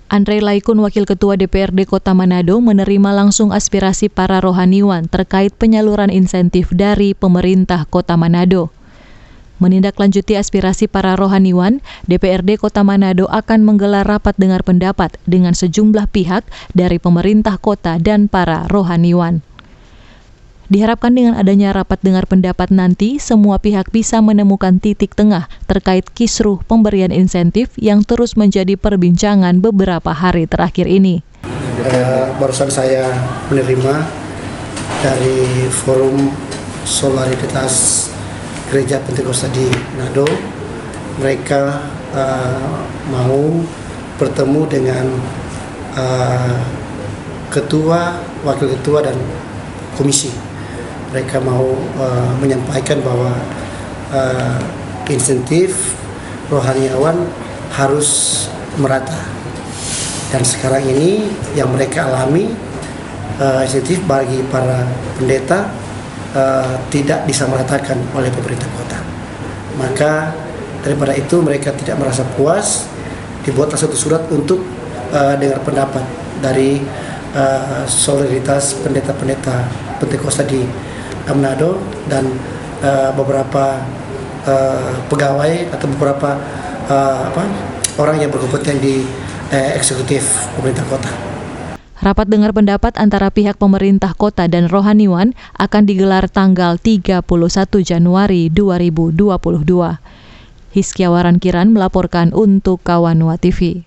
Andre Laikun, Wakil Ketua DPRD Kota Manado, menerima langsung aspirasi para rohaniwan terkait penyaluran insentif dari pemerintah Kota Manado. Menindaklanjuti aspirasi para rohaniwan, DPRD Kota Manado akan menggelar rapat dengar pendapat dengan sejumlah pihak dari pemerintah kota dan para rohaniwan. Diharapkan dengan adanya rapat dengar pendapat nanti, semua pihak bisa menemukan titik tengah terkait kisruh pemberian insentif yang terus menjadi perbincangan beberapa hari terakhir ini. Barusan saya menerima dari Forum Solidaritas Gereja Pentakosta di Manado. Mereka mau bertemu dengan ketua, wakil ketua, dan komisi. Mereka mau menyampaikan bahwa insentif rohaniawan harus merata. Dan sekarang ini yang mereka alami, insentif bagi para pendeta tidak disamaratakan oleh pemerintah kota. Maka daripada itu mereka tidak merasa puas, dibuatlah satu surat untuk dengar pendapat dari solidaritas pendeta-pendeta Pentakosta di Manado dan beberapa pegawai atau beberapa orang yang berkompeten di eksekutif pemerintah kota. Rapat dengar pendapat antara pihak pemerintah kota dan rohaniwan akan digelar tanggal 31 Januari 2022. Hiskiawaran Kiran melaporkan untuk Kawanua TV.